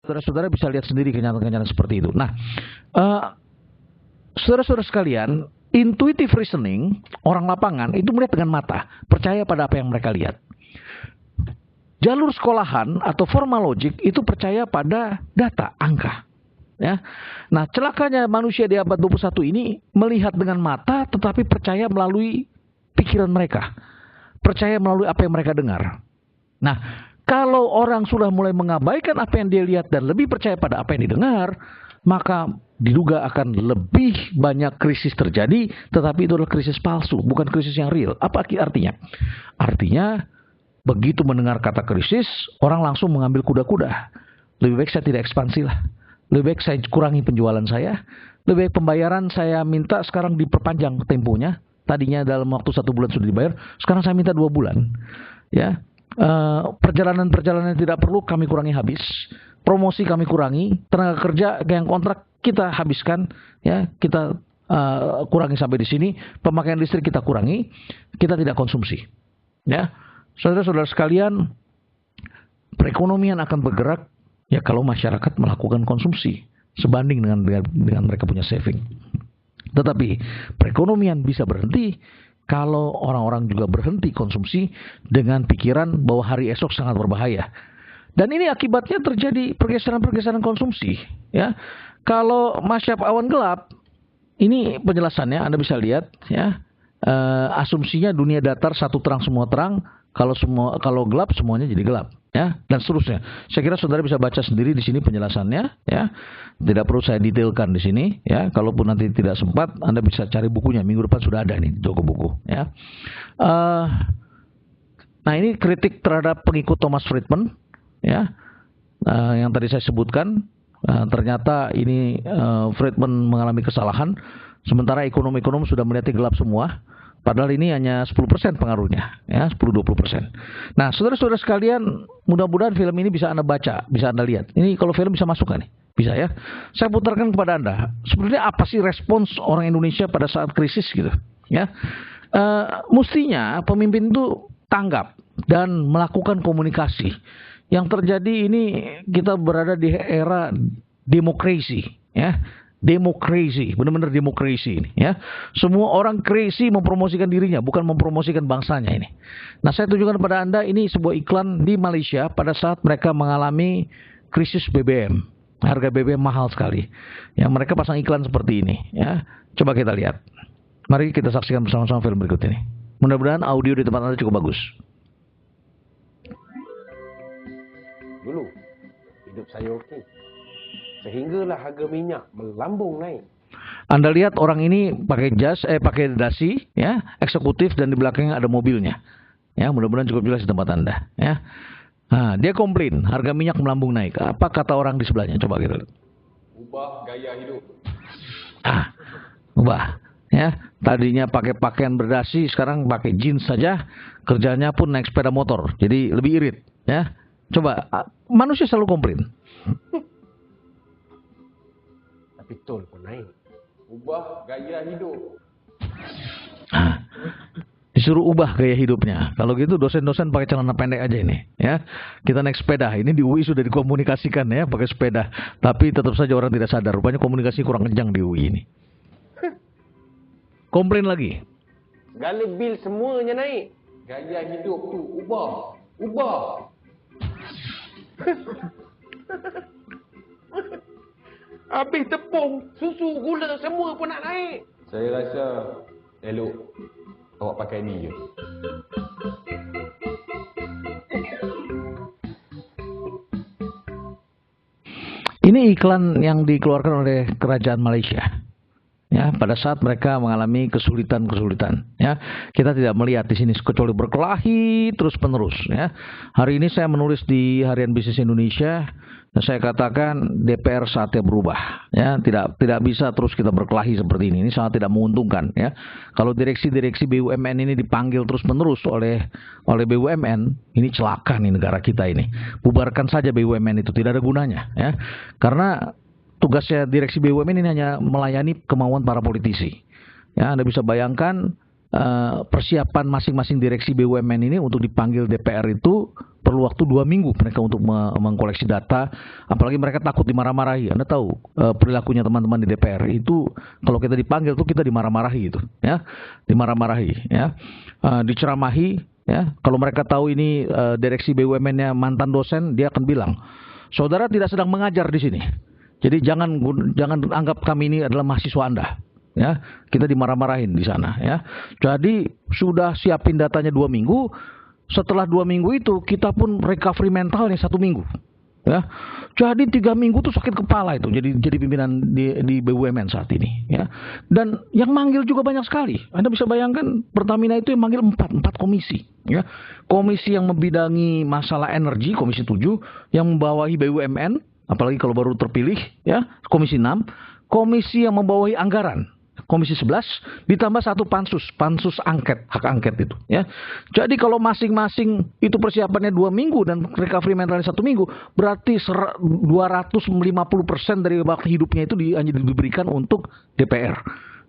Saudara-saudara bisa lihat sendiri kenyataan-kenyataan seperti itu. Nah, saudara-saudara sekalian, intuitive reasoning, orang lapangan itu melihat dengan mata, percaya pada apa yang mereka lihat. Jalur sekolahan atau formal logic itu percaya pada data, angka. Ya. Nah, celakanya manusia di abad 21 ini melihat dengan mata tetapi percaya melalui pikiran mereka. Percaya melalui apa yang mereka dengar. Nah, kalau orang sudah mulai mengabaikan apa yang dia lihat dan lebih percaya pada apa yang didengar, maka diduga akan lebih banyak krisis terjadi, tetapi itu adalah krisis palsu, bukan krisis yang real. Apa artinya? Artinya, begitu mendengar kata krisis, orang langsung mengambil kuda-kuda. Lebih baik saya tidak ekspansi lah. Lebih baik saya kurangi penjualan saya. Lebih baik pembayaran saya minta sekarang diperpanjang temponya. Tadinya dalam waktu 1 bulan sudah dibayar, sekarang saya minta 2 bulan. Ya, perjalanan-perjalanan yang tidak perlu kami kurangi habis. Promosi kami kurangi. Tenaga kerja yang kontrak kita habiskan. Ya, kita kurangi sampai di sini. Pemakaian listrik kita kurangi. Kita tidak konsumsi. Ya. Saudara-saudara sekalian, perekonomian akan bergerak ya kalau masyarakat melakukan konsumsi sebanding dengan mereka punya saving. Tetapi perekonomian bisa berhenti kalau orang-orang juga berhenti konsumsi dengan pikiran bahwa hari esok sangat berbahaya. Dan ini akibatnya terjadi pergeseran-pergeseran konsumsi. Ya, kalau masyarakat awan gelap, ini penjelasannya Anda bisa lihat. Ya, asumsinya dunia datar satu terang semua terang. Kalau gelap semuanya jadi gelap, ya, dan seterusnya. Saya kira saudara bisa baca sendiri di sini penjelasannya, ya. Tidak perlu saya detailkan di sini, ya. Kalaupun nanti tidak sempat, Anda bisa cari bukunya. Minggu depan sudah ada nih di toko buku, ya. Nah, ini kritik terhadap pengikut Thomas Friedman, ya, yang tadi saya sebutkan. Ternyata ini Friedman mengalami kesalahan, sementara ekonom-ekonom sudah melihatnya gelap semua. Padahal ini hanya 10% pengaruhnya, ya, 10-20%. Nah, saudara-saudara sekalian, mudah-mudahan film ini bisa Anda baca, bisa Anda lihat. Ini kalau film bisa masuk kan nih? Bisa ya? Saya putarkan kepada Anda. Sebenarnya apa sih respons orang Indonesia pada saat krisis gitu? Ya, mestinya pemimpin itu tanggap dan melakukan komunikasi. Yang terjadi ini kita berada di era demokrasi, ya. Demokrasi, benar-benar demokrasi ini, ya. Semua orang crazy mempromosikan dirinya, bukan mempromosikan bangsanya ini. Nah, saya tunjukkan kepada Anda ini sebuah iklan di Malaysia pada saat mereka mengalami krisis BBM. Harga BBM mahal sekali. Ya, mereka pasang iklan seperti ini, ya. Coba kita lihat. Mari kita saksikan bersama-sama film berikut ini. Mudah-mudahan audio di tempat Anda cukup bagus. Dulu hidup saya okey. Sehinggalah harga minyak melambung naik. Anda lihat orang ini pakai pakai dasi, ya, eksekutif, dan di belakangnya ada mobilnya. Ya, mudah-mudahan cukup jelas di tempat Anda, ya. Nah, dia komplain harga minyak melambung naik. Apa kata orang di sebelahnya? Coba kita lihat. Ubah gaya hidup. Ubah, ya. Tadinya pakai pakaian berdasi, sekarang pakai jeans saja. Kerjanya pun naik sepeda motor, jadi lebih irit, ya. Coba, manusia selalu komplain. Betul pun naik. Ubah gaya hidup. Disuruh ubah gaya hidupnya. Kalau gitu dosen-dosen pakai celana pendek aja ini, ya. Kita naik sepeda. Ini di UI sudah dikomunikasikan, ya, pakai sepeda. Tapi tetap saja orang tidak sadar. Rupanya komunikasi kurang kencang di UI ini. Komplain lagi. Segala bil semuanya naik. Gaya hidup tu ubah. Ubah. Habis tepung, susu, gula semua pun nak naik. Saya rasa elok awak pakai ni je. Ini iklan yang dikeluarkan oleh kerajaan Malaysia. Ya, pada saat mereka mengalami kesulitan-kesulitan, ya. Kita tidak melihat di sini kecuali berkelahi terus-menerus, ya. Hari ini saya menulis di Harian Bisnis Indonesia, dan saya katakan DPR saatnya berubah, ya. Tidak bisa terus kita berkelahi seperti ini. Ini sangat tidak menguntungkan, ya. Kalau direksi-direksi BUMN ini dipanggil terus-menerus oleh BUMN, ini celaka nih negara kita ini. Bubarkan saja BUMN itu, tidak ada gunanya, ya. Karena tugasnya direksi BUMN ini hanya melayani kemauan para politisi. Ya, Anda bisa bayangkan persiapan masing-masing direksi BUMN ini untuk dipanggil DPR itu perlu waktu 2 minggu mereka untuk mengkoleksi data, apalagi mereka takut dimarah-marahi. Anda tahu perilakunya teman-teman di DPR itu, kalau kita dipanggil tuh kita dimarah-marahi itu, ya, dimarah-marahi, ya, diceramahi, ya. Kalau mereka tahu ini direksi BUMN-nya mantan dosen, dia akan bilang, saudara tidak sedang mengajar di sini, jadi jangan anggap kami ini adalah mahasiswa Anda. Ya, kita dimarah-marahin di sana, ya. Jadi sudah siapin datanya 2 minggu. Setelah 2 minggu itu kita pun recovery mentalnya 1 minggu, ya. Jadi 3 minggu tuh sakit kepala itu jadi pimpinan di BUMN saat ini, ya. Dan yang manggil juga banyak sekali. Anda bisa bayangkan Pertamina itu yang manggil 4 komisi, ya. Komisi yang membidangi masalah energi, komisi 7, yang membawahi BUMN, apalagi kalau baru terpilih, ya, komisi 6, komisi yang membawahi anggaran, komisi 11, ditambah 1 pansus angket, hak angket itu, ya. Jadi kalau masing-masing itu persiapannya 2 minggu dan recovery mentalnya 1 minggu, berarti 250% dari waktu hidupnya itu hanya diberikan untuk DPR,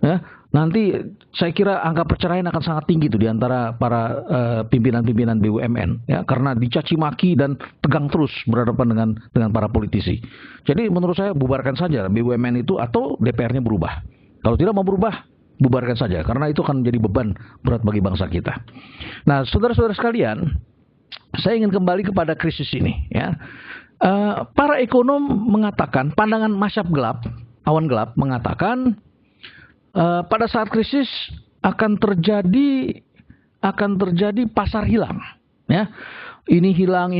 ya. Nanti saya kira angka perceraian akan sangat tinggi itu di antara para pimpinan-pimpinan BUMN, ya, karena dicaci maki dan tegang terus berhadapan dengan para politisi. Jadi menurut saya bubarkan saja BUMN itu atau DPR-nya berubah. Kalau tidak mau berubah, bubarkan saja, karena itu akan menjadi beban berat bagi bangsa kita. Nah, saudara-saudara sekalian, saya ingin kembali kepada krisis ini, ya. Para ekonom mengatakan, pandangan masyarakat gelap, awan gelap mengatakan, pada saat krisis akan terjadi pasar hilang, ya. Ini hilang,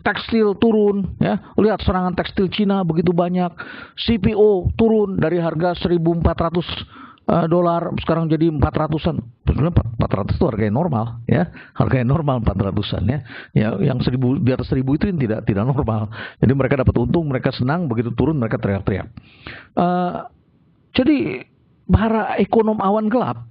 tekstil turun, ya. Lihat serangan tekstil Cina begitu banyak, CPO turun dari harga $1.400 sekarang jadi 400-an. Sebenarnya 400 itu harga yang normal, ya. Harga yang normal 400-an, ya. Ya, yang 1000 di atas 1000 itu tidak normal. Jadi mereka dapat untung, mereka senang, begitu turun mereka teriak-teriak. Jadi para ekonom awan gelap,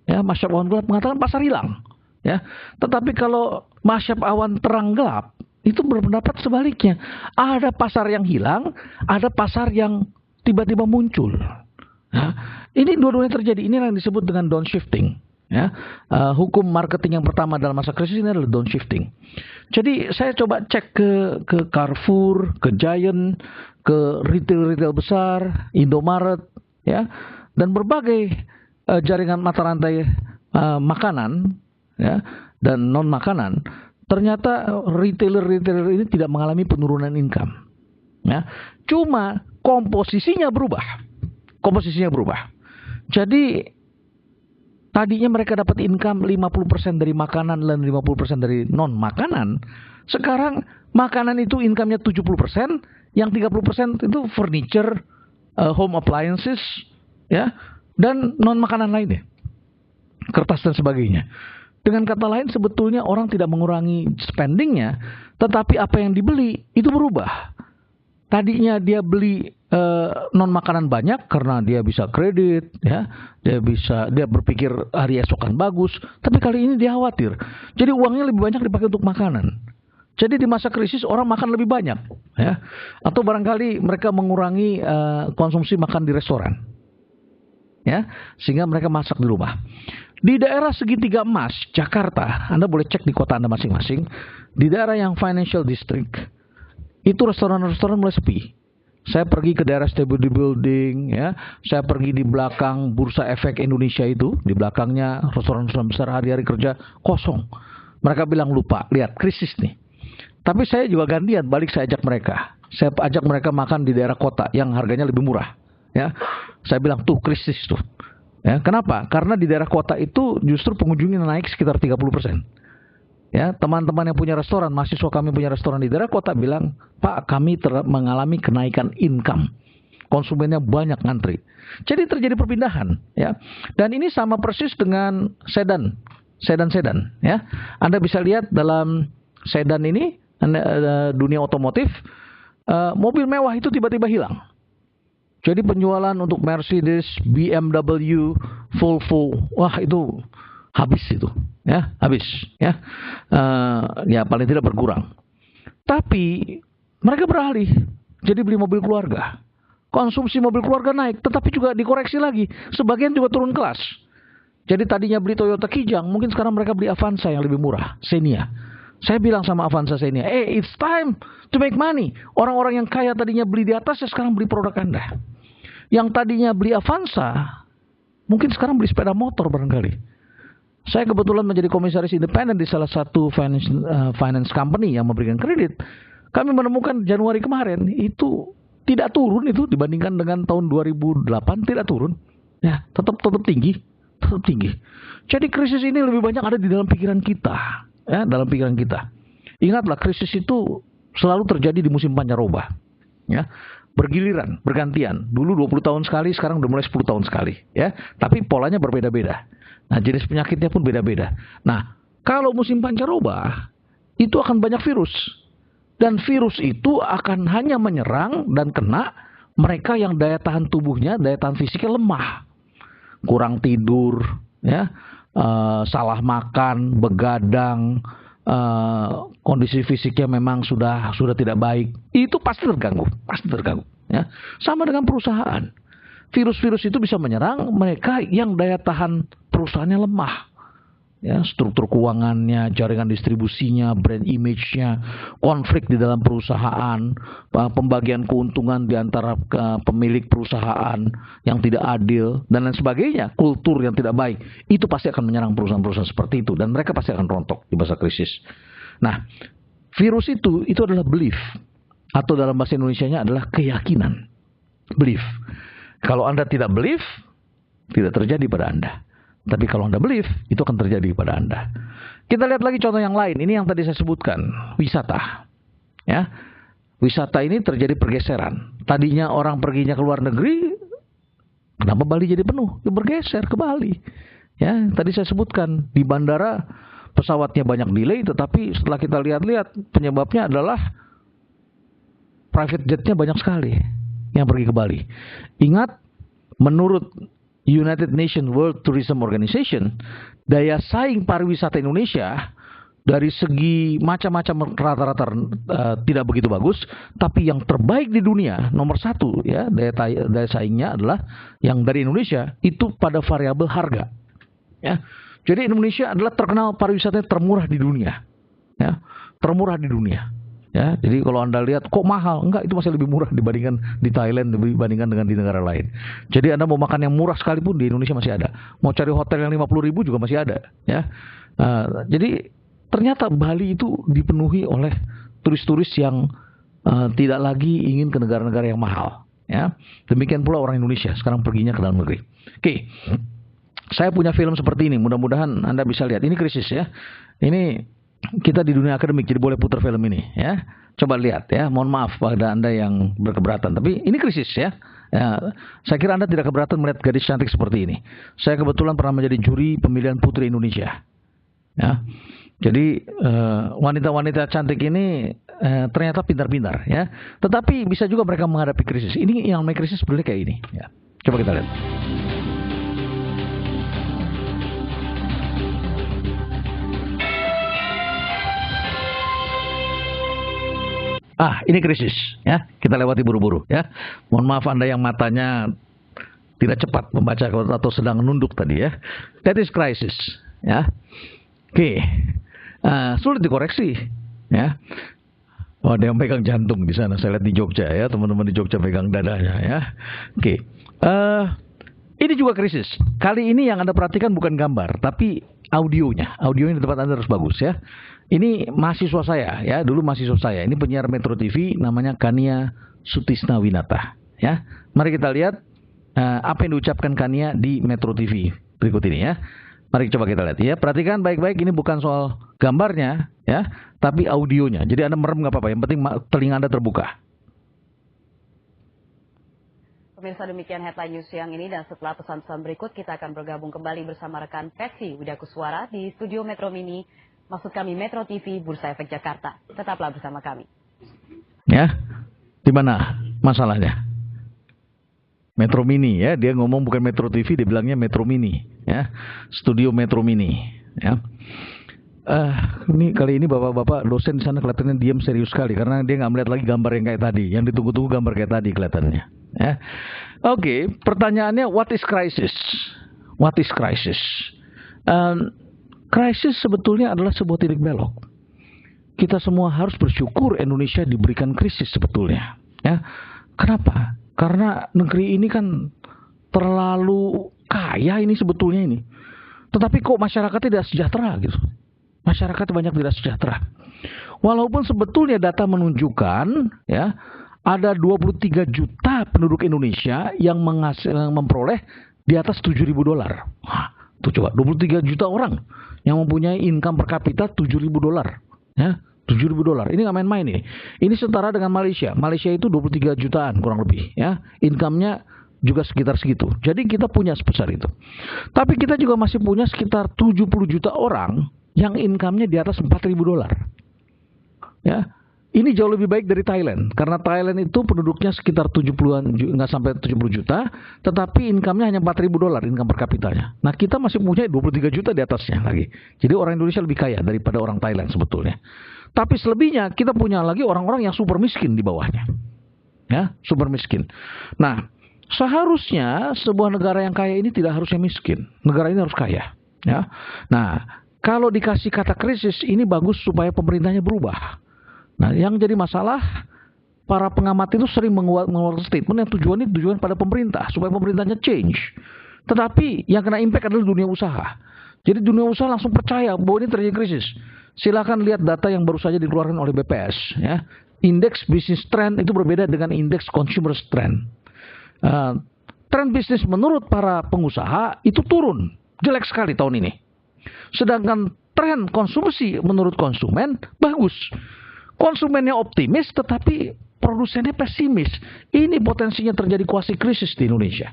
ya, masyarakat awan gelap mengatakan pasar hilang, ya. Tetapi kalau masyarakat awan terang gelap itu berpendapat sebaliknya. Ada pasar yang hilang, ada pasar yang tiba-tiba muncul. Nah, ini dua-duanya terjadi. Ini yang disebut dengan downshifting, ya. Hukum marketing yang pertama dalam masa krisis ini adalah downshifting. Jadi saya coba cek ke Carrefour, ke Giant, ke retail besar, Indomaret, ya, dan berbagai jaringan mata rantai makanan, ya, dan non makanan. Ternyata retailer ini tidak mengalami penurunan income, ya. Cuma komposisinya berubah. Jadi tadinya mereka dapat income 50% dari makanan dan 50% dari non makanan. Sekarang makanan itu income-nya 70%, yang 30% itu furniture, home appliances, ya, dan non makanan lainnya, kertas dan sebagainya. Dengan kata lain, sebetulnya orang tidak mengurangi spendingnya, tetapi apa yang dibeli itu berubah. Tadinya dia beli non makanan banyak karena dia bisa kredit, ya, dia berpikir hari esok kan bagus, tapi kali ini dia khawatir. Jadi uangnya lebih banyak dipakai untuk makanan. Jadi di masa krisis orang makan lebih banyak, ya, atau barangkali mereka mengurangi konsumsi makan di restoran, ya, sehingga mereka masak di rumah. Di daerah segitiga emas Jakarta, Anda boleh cek di kota Anda masing-masing, di daerah yang financial district itu restoran-restoran mulai sepi. Saya pergi ke daerah Stability Building, ya, saya pergi di belakang Bursa Efek Indonesia itu, di belakangnya restoran-restoran besar hari-hari kerja kosong. Mereka bilang lupa, lihat krisis nih. Tapi saya juga gantian, balik saya ajak mereka. Saya ajak mereka makan di daerah kota yang harganya lebih murah, ya. Saya bilang tuh krisis tuh. Ya, kenapa? Karena di daerah kota itu justru pengunjungnya naik sekitar 30%. Ya, teman-teman yang punya restoran, mahasiswa kami punya restoran di daerah kota bilang, Pak, kami mengalami kenaikan income. Konsumennya banyak ngantri. Jadi terjadi perpindahan, ya. Dan ini sama persis dengan sedan, ya. Anda bisa lihat dalam sedan ini, dunia otomotif, mobil mewah itu tiba-tiba hilang. Jadi penjualan untuk Mercedes, BMW, Volvo, wah itu habis itu, ya, habis, ya, ya paling tidak berkurang. Tapi mereka beralih jadi beli mobil keluarga. Konsumsi mobil keluarga naik, tetapi juga dikoreksi lagi. Sebagian juga turun kelas. Jadi tadinya beli Toyota Kijang, mungkin sekarang mereka beli Avanza yang lebih murah, Xenia. Saya bilang sama Avanza Xenia, it's time to make money. Orang-orang yang kaya tadinya beli di atas, ya sekarang beli produk Anda. Yang tadinya beli Avanza, mungkin sekarang beli sepeda motor barangkali. Saya kebetulan menjadi komisaris independen di salah satu finance company yang memberikan kredit. Kami menemukan Januari kemarin, itu tidak turun itu dibandingkan dengan tahun 2008, tidak turun. Ya, tetap tinggi. Tetap tinggi. Jadi krisis ini lebih banyak ada di dalam pikiran kita, ya, dalam pikiran kita. Ingatlah, krisis itu selalu terjadi di musim pancaroba, ya, bergiliran, bergantian. Dulu 20 tahun sekali, sekarang udah mulai 10 tahun sekali, ya. Tapi polanya berbeda-beda. Nah, jenis penyakitnya pun beda-beda. Nah, kalau musim pancaroba itu akan banyak virus, dan virus itu akan hanya menyerang dan kena mereka yang daya tahan tubuhnya, daya tahan fisiknya lemah. Kurang tidur, ya, salah makan, begadang, kondisi fisiknya memang sudah tidak baik, itu pasti terganggu, ya. Sama dengan perusahaan, virus-virus itu bisa menyerang mereka yang daya tahan perusahaannya lemah, ya, struktur keuangannya, jaringan distribusinya, brand image-nya, konflik di dalam perusahaan, pembagian keuntungan di antara pemilik perusahaan yang tidak adil, dan lain sebagainya, kultur yang tidak baik, itu pasti akan menyerang perusahaan-perusahaan seperti itu, dan mereka pasti akan rontok di masa krisis. Nah, virus itu adalah belief, atau dalam bahasa Indonesianya adalah keyakinan, belief. Kalau Anda tidak belief, tidak terjadi pada Anda. Tapi kalau Anda believe, itu akan terjadi pada Anda. Kita lihat lagi contoh yang lain. Ini yang tadi saya sebutkan, wisata. Ya, wisata ini terjadi pergeseran. Tadinya orang perginya ke luar negeri, kenapa Bali jadi penuh? Ya, bergeser ke Bali. Ya, tadi saya sebutkan di bandara pesawatnya banyak delay, tetapi setelah kita lihat-lihat penyebabnya adalah private jetnya banyak sekali yang pergi ke Bali. Ingat, menurut United Nations World Tourism Organization, daya saing pariwisata Indonesia dari segi macam-macam rata-rata tidak begitu bagus, tapi yang terbaik di dunia, nomor satu, ya, daya saingnya adalah yang dari Indonesia itu pada variabel harga. Ya, jadi Indonesia adalah terkenal pariwisata termurah di dunia, ya, termurah di dunia. Ya, jadi kalau Anda lihat kok mahal, enggak, itu masih lebih murah dibandingkan di Thailand, dibandingkan dengan di negara lain. Jadi Anda mau makan yang murah sekalipun di Indonesia masih ada. Mau cari hotel yang 50.000 juga masih ada. Ya, jadi ternyata Bali itu dipenuhi oleh turis-turis yang tidak lagi ingin ke negara-negara yang mahal. Ya, demikian pula orang Indonesia sekarang perginya ke dalam negeri. Oke, saya punya film seperti ini. Mudah-mudahan Anda bisa lihat. Ini krisis, ya. Ini kita di dunia akademik, jadi boleh putar film ini, ya. Coba lihat, ya. Mohon maaf pada Anda yang berkeberatan, tapi ini krisis, ya. Ya, saya kira Anda tidak keberatan melihat gadis cantik seperti ini. Saya kebetulan pernah menjadi juri pemilihan putri Indonesia, ya. Jadi wanita-wanita cantik ini ternyata pintar-pintar, ya. Tetapi bisa juga mereka menghadapi krisis. Ini yang namanya krisis sebenarnya kayak ini, ya. Coba kita lihat. Ini krisis, ya. Kita lewati buru-buru, ya. Mohon maaf Anda yang matanya tidak cepat membaca atau sedang menunduk tadi, ya. That is crisis, ya. Oke. Sulit dikoreksi, ya. Oh, ada yang pegang jantung di sana. Saya lihat di Jogja, ya. Teman-teman di Jogja pegang dadanya, ya. Oke. Ini juga krisis. Kali ini yang Anda perhatikan bukan gambar, tapi audionya. Audionya di tempat Anda harus bagus, ya. Ini mahasiswa saya, ya, dulu mahasiswa saya. Ini penyiar Metro TV, namanya Kania Sutisna Winata, ya. Mari kita lihat apa yang diucapkan Kania di Metro TV berikut ini, ya. Mari coba kita lihat, ya. Perhatikan baik-baik, ini bukan soal gambarnya, ya, tapi audionya. Jadi Anda merem nggak apa-apa, yang penting telinga Anda terbuka. Pemirsa, demikian headline news siang ini, dan setelah pesan-pesan berikut kita akan bergabung kembali bersama rekan Pesi Widakuswara di studio Metro Mini. Maksud kami Metro TV Bursa Efek Jakarta. Tetaplah bersama kami. Ya, di mana masalahnya? Metro Mini, ya, dia ngomong bukan Metro TV, dia bilangnya Metro Mini, ya, studio Metro Mini, ya. Ini kali ini bapak-bapak dosen di sana kelihatannya diam serius sekali karena dia nggak melihat lagi gambar yang kayak tadi, yang ditunggu-tunggu gambar kayak tadi kelihatannya, ya. Oke, pertanyaannya, what is crisis? What is crisis? Krisis sebetulnya adalah sebuah titik belok. Kita semua harus bersyukur Indonesia diberikan krisis sebetulnya. Ya, kenapa? Karena negeri ini kan terlalu kaya ini sebetulnya ini. Tetapi kok masyarakatnya tidak sejahtera gitu. Masyarakat banyak tidak sejahtera. Walaupun sebetulnya data menunjukkan ya ada 23 juta penduduk Indonesia yang memperoleh di atas $7.000. Wah, tuh coba 23 juta orang yang mempunyai income per kapita $7.000. Ya, $7.000. Ini nggak main-main ini. Ini setara dengan Malaysia. Malaysia itu 23 jutaan kurang lebih ya. Income-nya juga sekitar segitu. Jadi kita punya sebesar itu. Tapi kita juga masih punya sekitar 70 juta orang yang income-nya di atas $4.000. Ya. Ini jauh lebih baik dari Thailand. Karena Thailand itu penduduknya sekitar 70-an, nggak sampai 70 juta, tetapi income-nya hanya $4.000 income per kapitanya. Nah, kita masih punya 23 juta di atasnya lagi. Jadi orang Indonesia lebih kaya daripada orang Thailand sebetulnya. Tapi selebihnya kita punya lagi orang-orang yang super miskin di bawahnya. Ya, super miskin. Nah, seharusnya sebuah negara yang kaya ini tidak harusnya miskin. Negara ini harus kaya. Ya. Nah, kalau dikasih kata krisis, ini bagus supaya pemerintahnya berubah. Nah, yang jadi masalah, para pengamat itu sering mengeluarkan statement yang tujuan pada pemerintah, supaya pemerintahnya change. Tetapi yang kena impact adalah dunia usaha. Jadi dunia usaha langsung percaya bahwa ini terjadi krisis. Silakan lihat data yang baru saja dikeluarkan oleh BPS. Ya. Indeks business trend itu berbeda dengan indeks consumer trend. Tren bisnis menurut para pengusaha itu turun. Jelek sekali tahun ini. Sedangkan tren konsumsi menurut konsumen bagus. Konsumennya optimis tetapi produsennya pesimis. Ini potensinya terjadi kuasi krisis di Indonesia.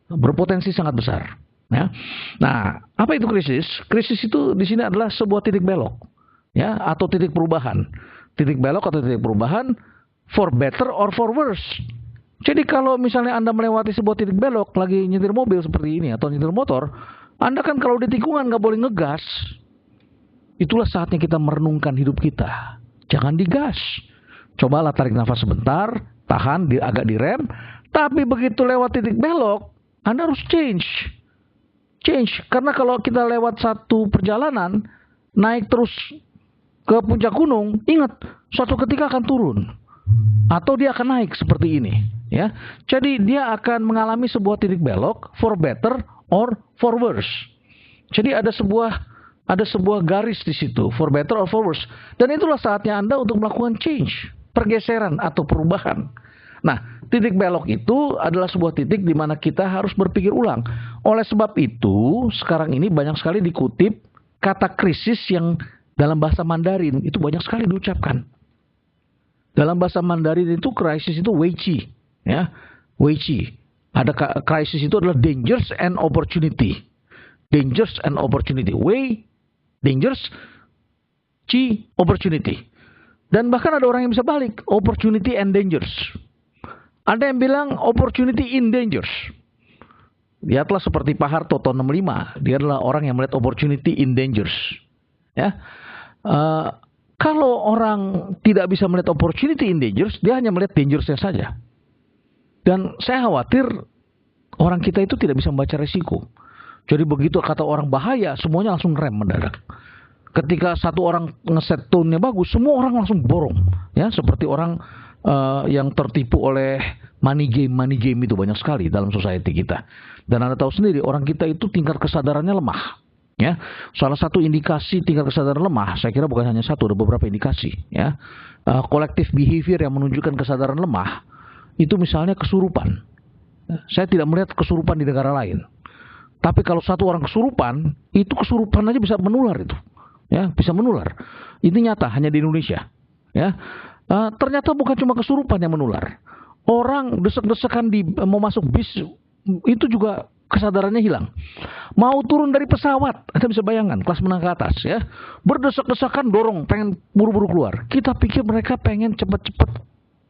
Berpotensi sangat besar. Ya. Nah, apa itu krisis? Krisis itu di sini adalah sebuah titik belok. Ya, atau titik perubahan. Titik belok atau titik perubahan for better or for worse. Jadi kalau misalnya Anda melewati sebuah titik belok, lagi nyetir mobil seperti ini atau nyetir motor, Anda kan kalau di tikungan nggak boleh ngegas. Itulah saatnya kita merenungkan hidup kita. Jangan digas. Cobalah tarik nafas sebentar, tahan, agak direm. Tapi begitu lewat titik belok, Anda harus change. Change. Karena kalau kita lewat satu perjalanan, naik terus ke puncak gunung, ingat, suatu ketika akan turun. Atau dia akan naik seperti ini. Ya, jadi dia akan mengalami sebuah titik belok for better or for worse. Jadi ada sebuah garis di situ for better or for worse. Dan itulah saatnya Anda untuk melakukan change, pergeseran atau perubahan. Nah, titik belok itu adalah sebuah titik di mana kita harus berpikir ulang. Oleh sebab itu, sekarang ini banyak sekali dikutip kata krisis yang dalam bahasa Mandarin itu banyak sekali diucapkan. Dalam bahasa Mandarin itu krisis itu weiqi. Ya, weiqi. Ada krisis itu adalah dangers and opportunity. Dangers and opportunity. Wei, dangers, qi, opportunity. Dan bahkan ada orang yang bisa balik, opportunity and dangers. Ada yang bilang opportunity in dangers. Dia telah seperti Pak Harto tahun 65. Dia adalah orang yang melihat opportunity in dangers. Ya. Kalau orang tidak bisa melihat opportunity in dangers, dia hanya melihat dangersnya saja. Dan saya khawatir orang kita itu tidak bisa membaca resiko. Jadi begitu kata orang bahaya, semuanya langsung rem mendadak. Ketika satu orang ngeset tone-nya bagus, semua orang langsung borong. Ya, seperti orang yang tertipu oleh money game itu banyak sekali dalam society kita. Dan Anda tahu sendiri, orang kita itu tingkat kesadarannya lemah. Ya, salah satu indikasi tingkat kesadaran lemah, saya kira bukan hanya satu, ada beberapa indikasi. Ya, collective behavior yang menunjukkan kesadaran lemah itu misalnya kesurupan. Saya tidak melihat kesurupan di negara lain. Tapi kalau satu orang kesurupan, itu kesurupan aja bisa menular itu. Ya, bisa menular. Ini nyata hanya di Indonesia. Ya, ternyata bukan cuma kesurupan yang menular. Orang desek-desekan mau masuk bis itu juga kesadarannya hilang. Mau turun dari pesawat, Anda bisa bayangkan kelas menengah ke atas ya, berdesak-desakan dorong, pengen buru-buru keluar. Kita pikir mereka pengen cepat-cepat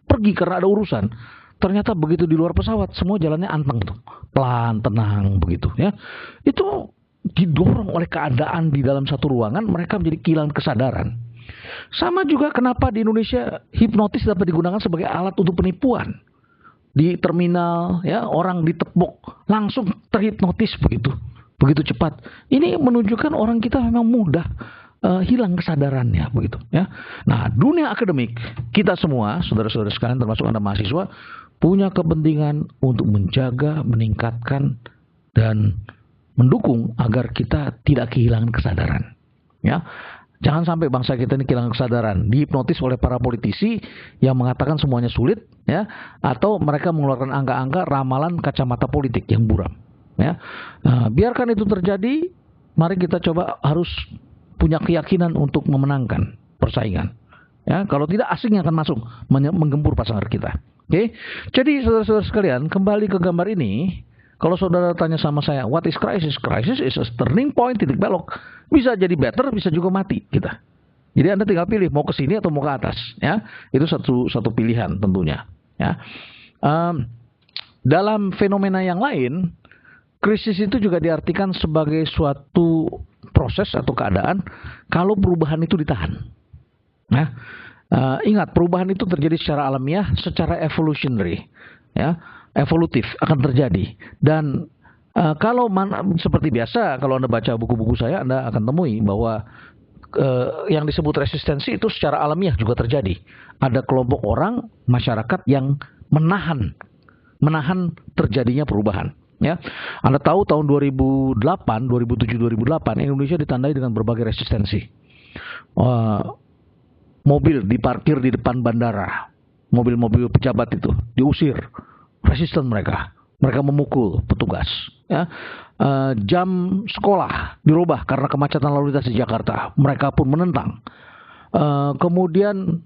pergi karena ada urusan. Ternyata begitu di luar pesawat, semua jalannya anteng tuh, pelan, tenang begitu ya. Itu didorong oleh keadaan di dalam satu ruangan, mereka menjadi kehilangan kesadaran. Sama juga kenapa di Indonesia hipnotis dapat digunakan sebagai alat untuk penipuan. Di terminal ya, orang ditepuk langsung terhipnotis begitu. begitu cepat. Ini menunjukkan orang kita memang mudah hilang kesadarannya begitu ya. Nah, dunia akademik kita semua, saudara-saudara sekalian termasuk Anda mahasiswa, punya kepentingan untuk menjaga, meningkatkan dan mendukung agar kita tidak kehilangan kesadaran. Ya. Jangan sampai bangsa kita ini kehilangan kesadaran, dihipnotis oleh para politisi yang mengatakan semuanya sulit ya, atau mereka mengeluarkan angka-angka ramalan kacamata politik yang buram ya. Nah, biarkan itu terjadi, mari kita coba harus punya keyakinan untuk memenangkan persaingan. Ya, kalau tidak asing yang akan masuk menggempur pasangan kita. Oke. Jadi saudara-saudara sekalian, kembali ke gambar ini, kalau saudara tanya sama saya, what is crisis? Crisis is a turning point, titik belok. Bisa jadi better, bisa juga mati kita. Jadi Anda tinggal pilih mau ke sini atau mau ke atas, ya. Itu satu pilihan tentunya, ya. Dalam fenomena yang lain, krisis itu juga diartikan sebagai suatu proses atau keadaan kalau perubahan itu ditahan. Nah, ingat perubahan itu terjadi secara alamiah, secara evolutionary, ya, evolutif akan terjadi. Dan kalau seperti biasa, kalau Anda baca buku-buku saya, Anda akan temui bahwa yang disebut resistensi itu secara alamiah juga terjadi. Ada kelompok orang, masyarakat yang menahan terjadinya perubahan. Ya, Anda tahu tahun 2007, 2008 Indonesia ditandai dengan berbagai resistensi. Mobil diparkir di depan bandara, mobil-mobil pejabat itu diusir, resisten mereka memukul petugas. Ya, jam sekolah dirubah karena kemacetan lalu lintas di Jakarta, mereka pun menentang. Kemudian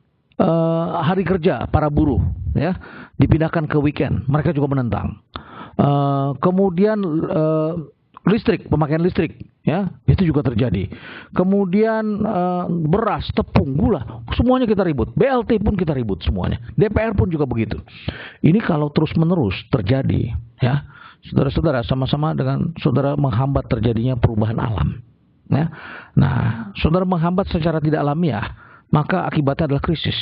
hari kerja para buruh ya dipindahkan ke weekend, mereka juga menentang. Kemudian listrik, pemakaian listrik ya itu juga terjadi. Kemudian beras, tepung, gula, semuanya kita ribut. BLT pun kita ribut semuanya. DPR pun juga begitu. Ini kalau terus-menerus terjadi ya, saudara-saudara, sama-sama dengan saudara menghambat terjadinya perubahan alam ya. Nah, saudara menghambat secara tidak alamiah, maka akibatnya adalah krisis.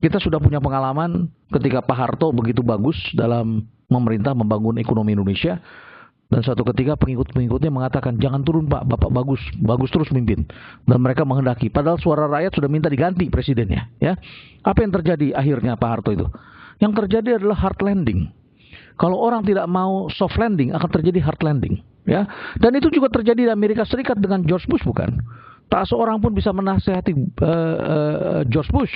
Kita sudah punya pengalaman ketika Pak Harto begitu bagus dalam memerintah membangun ekonomi Indonesia, dan suatu ketika pengikut-pengikutnya mengatakan jangan turun Pak, Bapak bagus terus mimpin, dan mereka menghendaki, padahal suara rakyat sudah minta diganti presidennya ya. Apa yang terjadi akhirnya Pak Harto itu? Yang terjadi adalah hard landing. Kalau orang tidak mau soft landing, akan terjadi hard landing ya. Dan itu juga terjadi di Amerika Serikat dengan George Bush, bukan? Tak seorang pun bisa menasihati George Bush.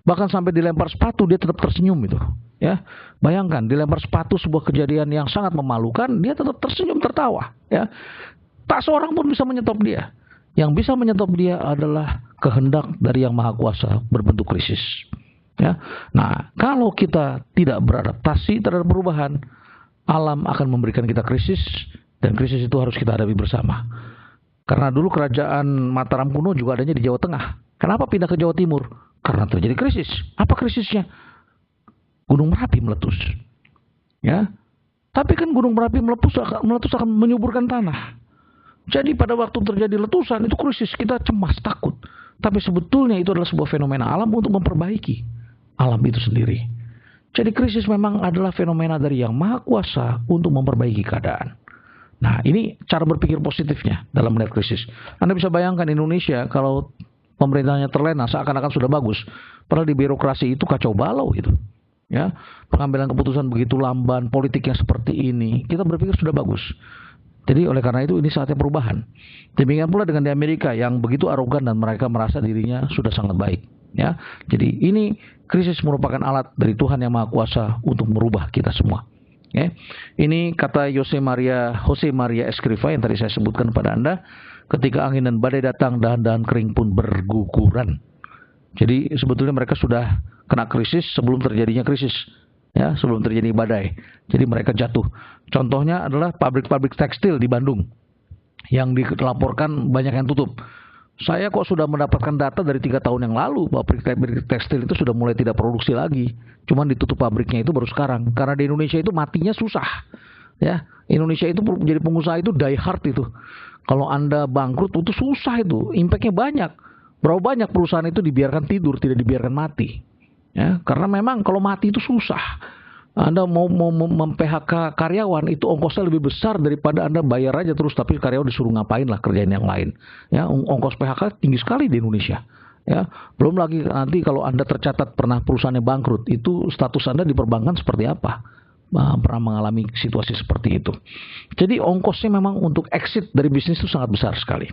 Bahkan sampai dilempar sepatu dia tetap tersenyum itu. Ya, bayangkan dilempar sepatu, sebuah kejadian yang sangat memalukan, dia tetap tersenyum tertawa. Ya, tak seorang pun bisa menyetop dia. Yang bisa menyetop dia adalah kehendak dari Yang Maha Kuasa berbentuk krisis. Ya, nah kalau kita tidak beradaptasi terhadap perubahan, alam akan memberikan kita krisis, dan krisis itu harus kita hadapi bersama. Karena dulu kerajaan Mataram kuno juga adanya di Jawa Tengah. Kenapa pindah ke Jawa Timur? Karena terjadi krisis. Apa krisisnya? Gunung Merapi meletus. Ya. Tapi kan Gunung Merapi meletus akan menyuburkan tanah. Jadi pada waktu terjadi letusan itu krisis, kita cemas, takut. Tapi sebetulnya itu adalah sebuah fenomena alam untuk memperbaiki alam itu sendiri. Jadi krisis memang adalah fenomena dari Yang Maha Kuasa untuk memperbaiki keadaan. Nah, ini cara berpikir positifnya dalam melihat krisis. Anda bisa bayangkan Indonesia kalau pemerintahnya terlena seakan-akan sudah bagus, padahal di birokrasi itu kacau balau gitu. Ya, pengambilan keputusan begitu lamban, politiknya seperti ini, kita berpikir sudah bagus. Jadi oleh karena itu ini saatnya perubahan. Demikian pula dengan di Amerika yang begitu arogan dan mereka merasa dirinya sudah sangat baik. Ya, jadi ini krisis merupakan alat dari Tuhan Yang Maha Kuasa untuk merubah kita semua. Ya. Ini kata Jose Maria Escrivá yang tadi saya sebutkan kepada Anda, ketika angin dan badai datang, dahan-dahan kering pun berguguran. Jadi sebetulnya mereka sudah kena krisis sebelum terjadinya krisis, ya, sebelum terjadi badai. Jadi mereka jatuh. Contohnya adalah pabrik-pabrik tekstil di Bandung yang dilaporkan banyak yang tutup. Saya kok sudah mendapatkan data dari 3 tahun yang lalu, pabrik tekstil itu sudah mulai tidak produksi lagi. Cuman ditutup pabriknya itu baru sekarang. Karena di Indonesia itu matinya susah. Ya, Indonesia itu menjadi pengusaha itu die hard itu. Kalau Anda bangkrut itu susah itu, impact-nya banyak. Berapa banyak perusahaan itu dibiarkan tidur, tidak dibiarkan mati. Ya, karena memang kalau mati itu susah. Anda mau mem-PHK karyawan itu ongkosnya lebih besar daripada Anda bayar aja terus tapi karyawan disuruh ngapain lah kerjaan yang lain. Ya, ongkos PHK tinggi sekali di Indonesia. Ya, belum lagi nanti kalau Anda tercatat pernah perusahaannya bangkrut, itu status Anda di perbankan seperti apa? Pernah mengalami situasi seperti itu. Jadi ongkosnya memang untuk exit dari bisnis itu sangat besar sekali.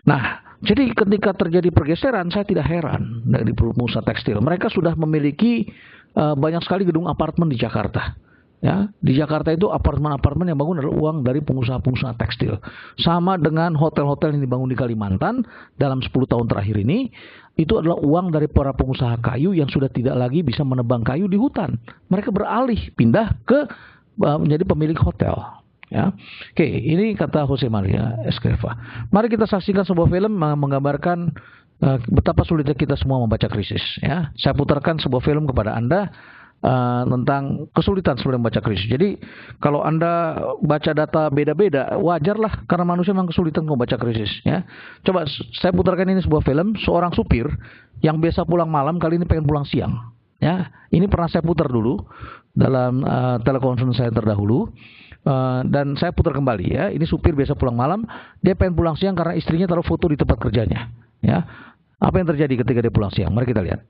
Nah, jadi ketika terjadi pergeseran, saya tidak heran dari pengusaha tekstil. Mereka sudah memiliki banyak sekali gedung apartemen di Jakarta. Ya, di Jakarta itu apartemen-apartemen yang bangun adalah uang dari pengusaha-pengusaha tekstil. Sama dengan hotel-hotel yang dibangun di Kalimantan dalam 10 tahun terakhir ini, itu adalah uang dari para pengusaha kayu yang sudah tidak lagi bisa menebang kayu di hutan. Mereka beralih pindah ke menjadi pemilik hotel. Ya, oke, ini kata Jose Maria Escrivá. Mari kita saksikan sebuah film menggambarkan betapa sulitnya kita semua membaca krisis. Ya, saya putarkan sebuah film kepada Anda tentang kesulitan sebelum membaca krisis. Jadi kalau Anda baca data beda-beda, wajarlah karena manusia memang kesulitan membaca krisis. Ya, coba saya putarkan ini sebuah film seorang supir yang biasa pulang malam kali ini pengen pulang siang. Ya, ini pernah saya putar dulu dalam telekonferensi saya terdahulu. Dan saya putar kembali ya. Ini supir biasa pulang malam, dia pengen pulang siang karena istrinya taruh foto di tempat kerjanya. Ya, apa yang terjadi ketika dia pulang siang? Mari kita lihat.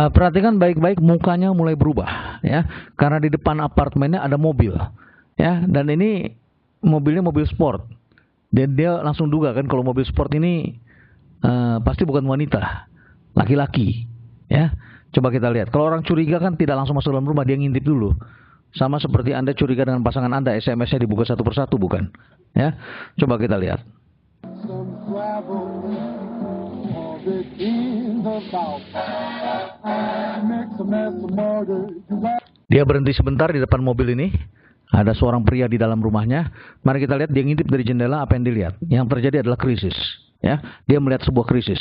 Perhatikan baik-baik, mukanya mulai berubah ya, karena di depan apartemennya ada mobil ya, dan ini mobilnya mobil sport. Dan dia langsung duga kan kalau mobil sport ini pasti bukan wanita, laki-laki ya. Coba kita lihat, kalau orang curiga kan tidak langsung masuk dalam rumah, dia ngintip dulu. Sama seperti Anda curiga dengan pasangan Anda, SMS-nya dibuka satu persatu bukan ya. Coba kita lihat. Dia berhenti sebentar di depan mobil ini. Ada seorang pria di dalam rumahnya. Mari kita lihat, dia ngintip dari jendela, apa yang dilihat. Yang terjadi adalah krisis. Ya, dia melihat sebuah krisis.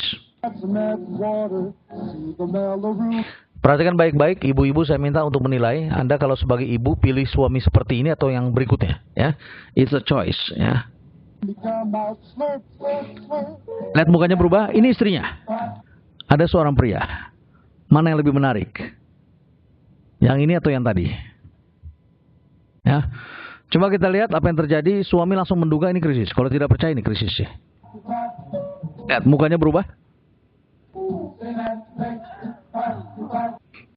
Perhatikan baik-baik, ibu-ibu, saya minta untuk menilai. Anda kalau sebagai ibu pilih suami seperti ini atau yang berikutnya. Ya, it's a choice. Ya. Lihat mukanya berubah. Ini istrinya. Ada seorang pria. Mana yang lebih menarik? Yang ini atau yang tadi? Ya. Coba kita lihat apa yang terjadi. Suami langsung menduga ini krisis. Kalau tidak percaya ini krisis ya. Lihat mukanya berubah.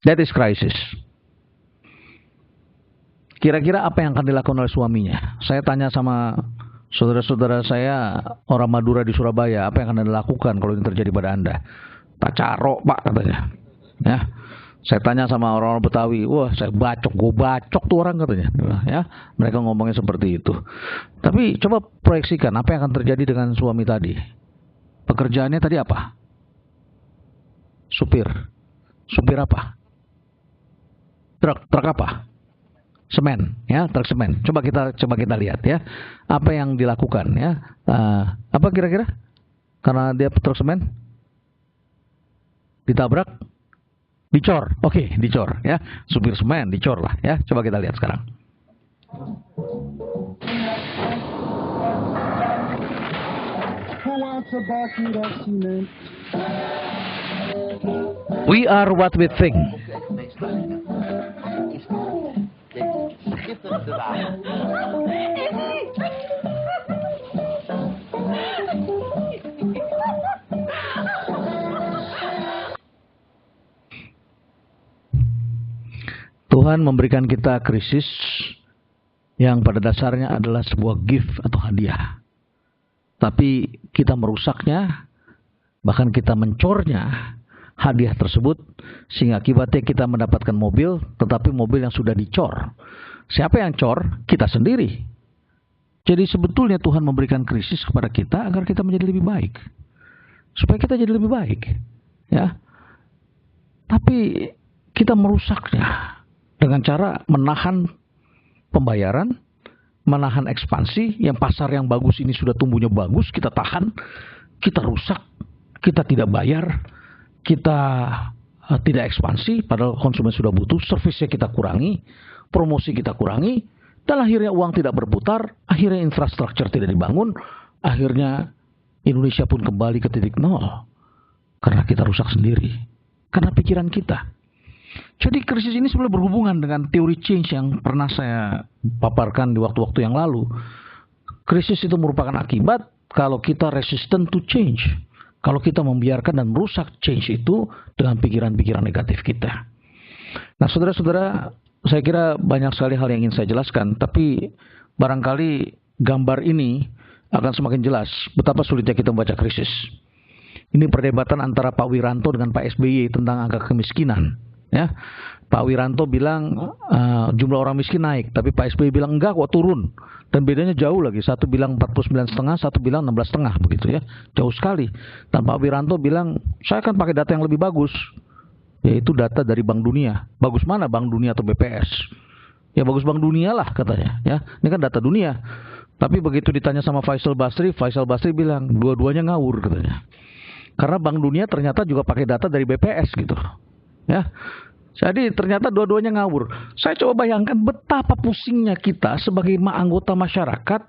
That is crisis. Kira-kira apa yang akan dilakukan oleh suaminya? Saya tanya sama saudara-saudara saya orang Madura di Surabaya, apa yang akan Anda lakukan kalau ini terjadi pada Anda? Tak carok pak katanya. Ya, saya tanya sama orang-orang Betawi, wah saya bacok, gue bacok tuh orang katanya. Ya, mereka ngomongnya seperti itu. Tapi coba proyeksikan apa yang akan terjadi dengan suami tadi. Pekerjaannya tadi apa? Supir. Supir apa? Truk apa? Semen, ya, truk semen. Coba kita lihat ya, apa yang dilakukan ya. Apa kira-kira? Karena dia truk semen, ditabrak, dicor. Oke, dicor ya. Supir semen dicor lah ya. Coba kita lihat sekarang. We are what we think. Tuhan memberikan kita krisis yang pada dasarnya adalah sebuah gift atau hadiah. Tapi kita merusaknya, bahkan kita mencornya hadiah tersebut, sehingga akibatnya kita mendapatkan mobil, tetapi mobil yang sudah dicor. Siapa yang cor? Kita sendiri. Jadi sebetulnya Tuhan memberikan krisis kepada kita agar kita menjadi lebih baik. Supaya kita jadi lebih baik. Ya. Tapi kita merusaknya dengan cara menahan pembayaran, menahan ekspansi, yang pasar yang bagus ini sudah tumbuhnya bagus, kita tahan, kita rusak, kita tidak bayar, kita tidak ekspansi, padahal konsumen sudah butuh, servisnya kita kurangi, promosi kita kurangi, dan akhirnya uang tidak berputar, akhirnya infrastruktur tidak dibangun, akhirnya Indonesia pun kembali ke titik nol. Karena kita rusak sendiri. Karena pikiran kita. Jadi krisis ini sebenarnya berhubungan dengan teori change yang pernah saya paparkan di waktu-waktu yang lalu. Krisis itu merupakan akibat kalau kita resistant to change. Kalau kita membiarkan dan merusak change itu dengan pikiran-pikiran negatif kita. Nah, saudara-saudara, saya kira banyak sekali hal yang ingin saya jelaskan, tapi barangkali gambar ini akan semakin jelas betapa sulitnya kita membaca krisis. Ini perdebatan antara Pak Wiranto dengan Pak SBY tentang angka kemiskinan. Ya, Pak Wiranto bilang jumlah orang miskin naik, tapi Pak SBY bilang enggak kok, turun. Dan bedanya jauh lagi, satu bilang 49,5, satu bilang 16,5 begitu ya, jauh sekali. Dan Pak Wiranto bilang saya akan pakai data yang lebih bagus, yaitu data dari Bank Dunia. Bagus mana, Bank Dunia atau BPS? Ya bagus Bank Dunia lah katanya. Ya, ini kan data dunia. Tapi begitu ditanya sama Faisal Basri bilang dua-duanya ngawur katanya. Karena Bank Dunia ternyata juga pakai data dari BPS gitu. Ya. Jadi ternyata dua-duanya ngawur. Saya coba bayangkan betapa pusingnya kita sebagai anggota masyarakat.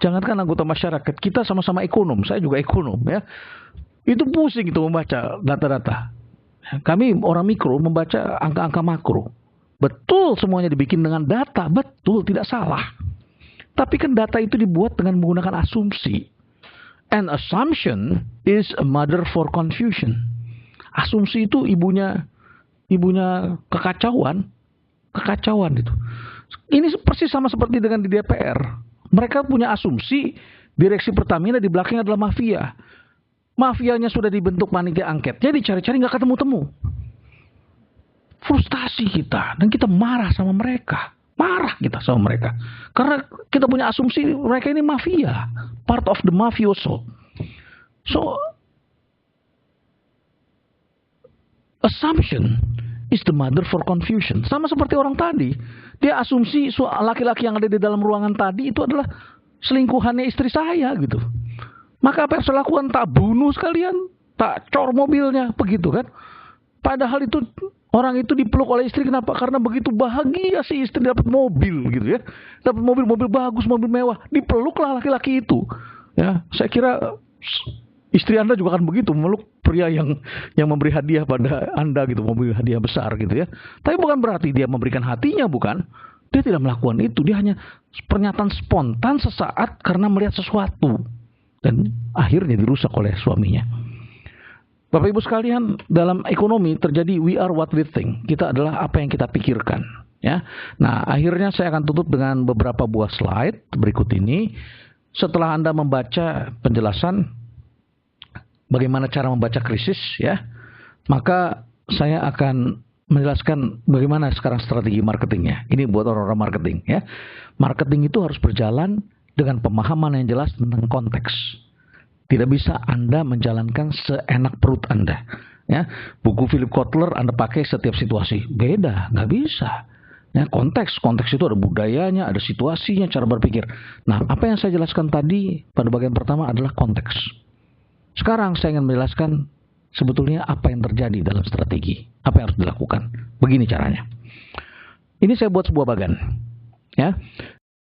Jangankan anggota masyarakat, kita sama-sama ekonom. Saya juga ekonom ya. Itu pusing itu membaca data-data. Kami orang mikro membaca angka-angka makro. Betul semuanya dibikin dengan data, betul, tidak salah. Tapi kan data itu dibuat dengan menggunakan asumsi. And assumption is a mother for confusion. Asumsi itu ibunya kekacauan itu. Ini persis sama seperti dengan di DPR. Mereka punya asumsi direksi Pertamina di belakangnya adalah mafia. Mafianya sudah dibentuk panitia angketnya, dicari-cari nggak ketemu-temu. Frustasi kita dan kita marah sama mereka. Karena kita punya asumsi mereka ini mafia, part of the mafioso. So assumption is the mother for confusion. Sama seperti orang tadi. Dia asumsi laki-laki yang ada di dalam ruangan tadi itu adalah selingkuhannya istri saya gitu. Maka apa yang saya lakukan? Tak bunuh sekalian, tak cor mobilnya, begitu kan. Padahal itu orang itu dipeluk oleh istri, kenapa? Karena begitu bahagia si istri dapat mobil gitu ya. Dapat mobil bagus, mobil mewah. Dipeluklah laki-laki itu. Ya, saya kira istri Anda juga akan begitu memeluk pria yang memberi hadiah pada Anda gitu, mobil hadiah besar gitu ya. Tapi bukan berarti dia memberikan hatinya, bukan. Dia tidak melakukan itu, dia hanya pernyataan spontan sesaat karena melihat sesuatu dan akhirnya dirusak oleh suaminya. Bapak Ibu sekalian, dalam ekonomi terjadi we are what we think. Kita adalah apa yang kita pikirkan, ya. Nah, akhirnya saya akan tutup dengan beberapa buah slide berikut ini. Setelah Anda membaca penjelasan bagaimana cara membaca krisis, ya, maka saya akan menjelaskan bagaimana sekarang strategi marketingnya. Ini buat orang-orang marketing, ya. Marketing itu harus berjalan dengan pemahaman yang jelas tentang konteks. Tidak bisa Anda menjalankan seenak perut Anda. Ya, buku Philip Kotler Anda pakai setiap situasi. Beda, nggak bisa. Ya, konteks itu ada budayanya, ada situasinya, cara berpikir. Nah, apa yang saya jelaskan tadi pada bagian pertama adalah konteks. Sekarang saya ingin menjelaskan sebetulnya apa yang terjadi dalam strategi. Apa yang harus dilakukan. Begini caranya. Ini saya buat sebuah bagan. Ya,